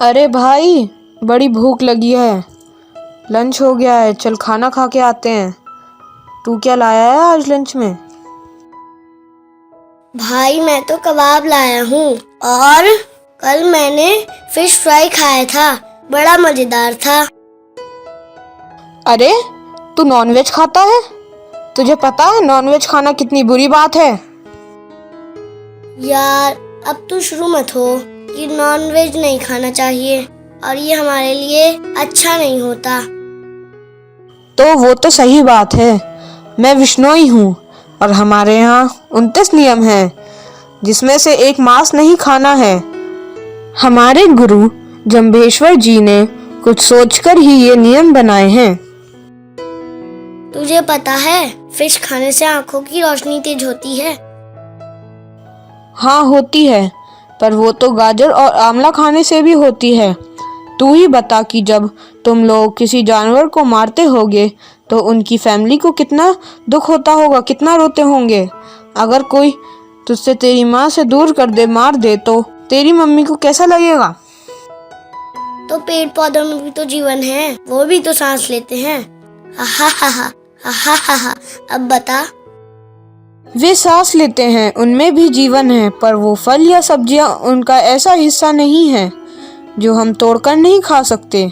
अरे भाई, बड़ी भूख लगी है। लंच हो गया है, चल खाना खा के आते हैं। तू क्या लाया है आज लंच में? भाई मैं तो कबाब लाया हूँ और कल मैंने फिश फ्राई खाया था, बड़ा मजेदार था। अरे, तू नॉनवेज खाता है? तुझे पता है नॉनवेज खाना कितनी बुरी बात है? यार अब तू शुरू मत हो कि नॉनवेज नहीं खाना चाहिए और ये हमारे लिए अच्छा नहीं होता। तो वो तो सही बात है। मैं विष्णोई हूँ और हमारे यहाँ 29 नियम हैं, जिसमें से एक मांस नहीं खाना है। हमारे गुरु जम्भेश्वर जी ने कुछ सोचकर ही ये नियम बनाए हैं। तुझे पता है फिश खाने से आंखों की रोशनी तेज होती है? हाँ होती है, पर वो तो गाजर और आंवला खाने से भी होती है। तू ही बता कि जब तुम लोग किसी जानवर को मारते होगे तो उनकी फैमिली को कितना दुख होता होगा, कितना रोते होंगे। अगर कोई तुझसे तेरी माँ से दूर कर दे, मार दे, तो तेरी मम्मी को कैसा लगेगा? तो पेड़ पौधों में भी तो जीवन है, वो भी तो सांस लेते हैं। हा हा हा हा हा हा। अब बता। वे सांस लेते हैं, उनमें भी जीवन है, पर वो फल या सब्जियां उनका ऐसा हिस्सा नहीं है जो हम तोड़कर नहीं खा सकते।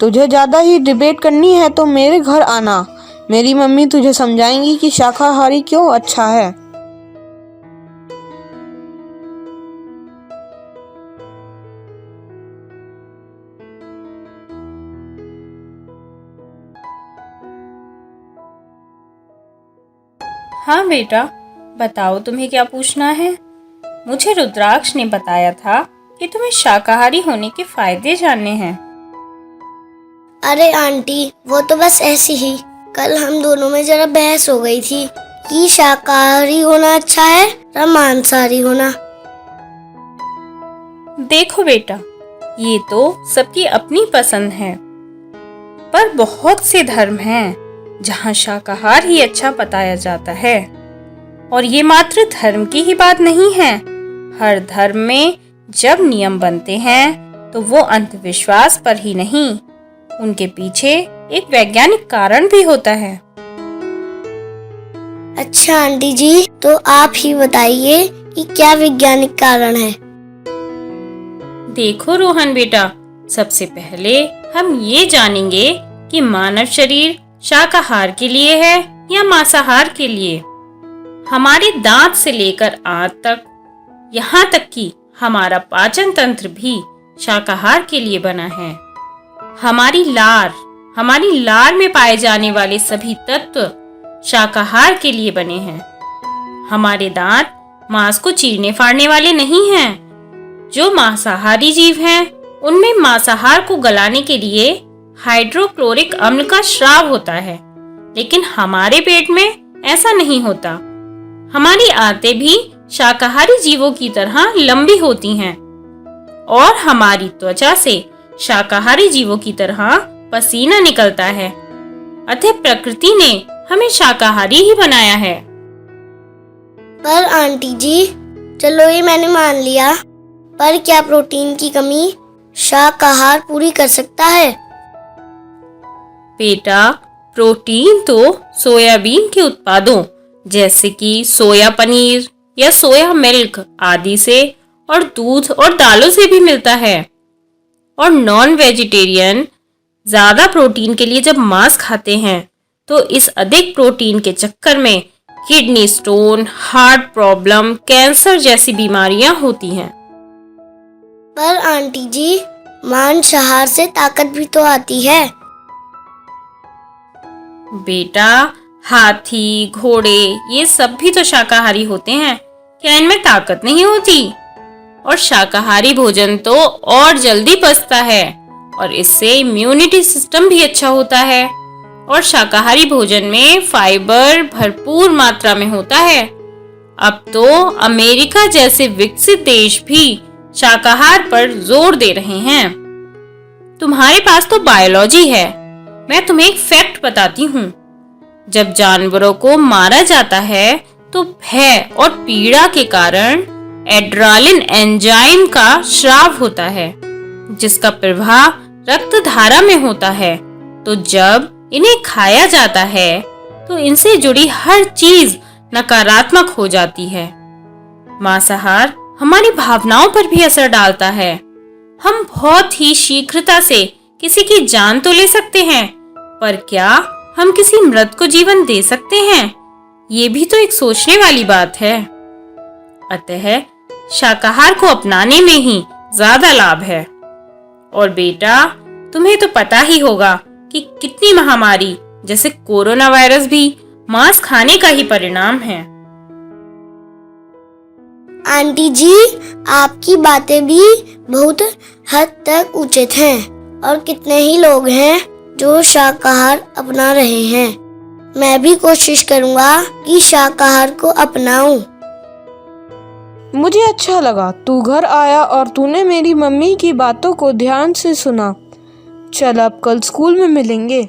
तुझे ज्यादा ही डिबेट करनी है तो मेरे घर आना, मेरी मम्मी तुझे समझाएंगी कि शाकाहारी क्यों अच्छा है। हाँ बेटा, बताओ तुम्हें क्या पूछना है। मुझे रुद्राक्ष ने बताया था कि तुम्हें शाकाहारी होने के फायदे जानने हैं। अरे आंटी, वो तो बस ऐसी ही। कल हम दोनों में जरा बहस हो गई थी कि शाकाहारी होना अच्छा है या मांसाहारी होना। देखो बेटा, ये तो सबकी अपनी पसंद है, पर बहुत से धर्म हैं जहाँ शाकाहार ही अच्छा बताया जाता है। और ये मात्र धर्म की ही बात नहीं है। हर धर्म में जब नियम बनते हैं तो वो अंधविश्वास पर ही नहीं, उनके पीछे एक वैज्ञानिक कारण भी होता है। अच्छा आंटी जी, तो आप ही बताइए कि क्या वैज्ञानिक कारण है। देखो रोहन बेटा, सबसे पहले हम ये जानेंगे कि मानव शरीर शाकाहार के लिए है या मांसाहार के लिए। हमारे दांत से लेकर आंत तक, यहाँ तक कि हमारा पाचन तंत्र भी शाकाहार के लिए बना है। हमारी लार में पाए जाने वाले सभी तत्व शाकाहार के लिए बने हैं। हमारे दांत मांस को चीरने फाड़ने वाले नहीं हैं। जो मांसाहारी जीव हैं, उनमें मांसाहार को गलाने के लिए हाइड्रोक्लोरिक अम्ल का स्राव होता है, लेकिन हमारे पेट में ऐसा नहीं होता। हमारी आंतें भी शाकाहारी जीवों की तरह लंबी होती हैं और हमारी त्वचा से शाकाहारी जीवों की तरह पसीना निकलता है। अतः प्रकृति ने हमें शाकाहारी ही बनाया है। पर आंटी जी, चलो ये मैंने मान लिया, पर क्या प्रोटीन की कमी शाकाहार पूरी कर सकता है? बेटा, प्रोटीन तो सोयाबीन के उत्पादों जैसे कि सोया पनीर या सोया मिल्क आदि से और दूध और दालों से भी मिलता है। और नॉन वेजिटेरियन ज्यादा प्रोटीन के लिए जब मांस खाते हैं तो इस अधिक प्रोटीन के चक्कर में kidney stone, heart problem, cancer जैसी बीमारियां होती हैं। पर आंटी जी, मांसाहार से ताकत भी तो आती है। बेटा, हाथी, घोड़े ये सब भी तो शाकाहारी होते हैं, क्या इनमें ताकत नहीं होती? और शाकाहारी भोजन तो और जल्दी पचता है और इससे इम्यूनिटी सिस्टम भी अच्छा होता है। और शाकाहारी भोजन में फाइबर भरपूर मात्रा में होता है। अब तो अमेरिका जैसे विकसित देश भी शाकाहार पर जोर दे रहे हैं। तुम्हारे पास तो बायोलॉजी है, मैं तुम्हें एक फैक्ट बताती हूँ। जब जानवरों को मारा जाता है तो भय और पीड़ा के कारण एड्रेनालिन एंजाइम का स्राव होता है। जिसका प्रवाह रक्त धारा में होता है। तो जब इन्हें खाया जाता है तो इनसे जुड़ी हर चीज नकारात्मक हो जाती है। मांसाहार हमारी भावनाओं पर भी असर डालता है। हम बहुत ही शीघ्रता से किसी की जान तो ले सकते हैं, पर क्या हम किसी मृत को जीवन दे सकते हैं? ये भी तो एक सोचने वाली बात है। अतः शाकाहार को अपनाने में ही ज्यादा लाभ है। और बेटा, तुम्हें तो पता ही होगा कि कितनी महामारी जैसे कोरोना वायरस भी मांस खाने का ही परिणाम है। आंटी जी, आपकी बातें भी बहुत हद तक उचित हैं और कितने ही लोग हैं जो शाकाहार अपना रहे हैं। मैं भी कोशिश करूंगा कि शाकाहार को अपनाऊं। मुझे अच्छा लगा तू घर आया और तूने मेरी मम्मी की बातों को ध्यान से सुना। चल अब कल स्कूल में मिलेंगे।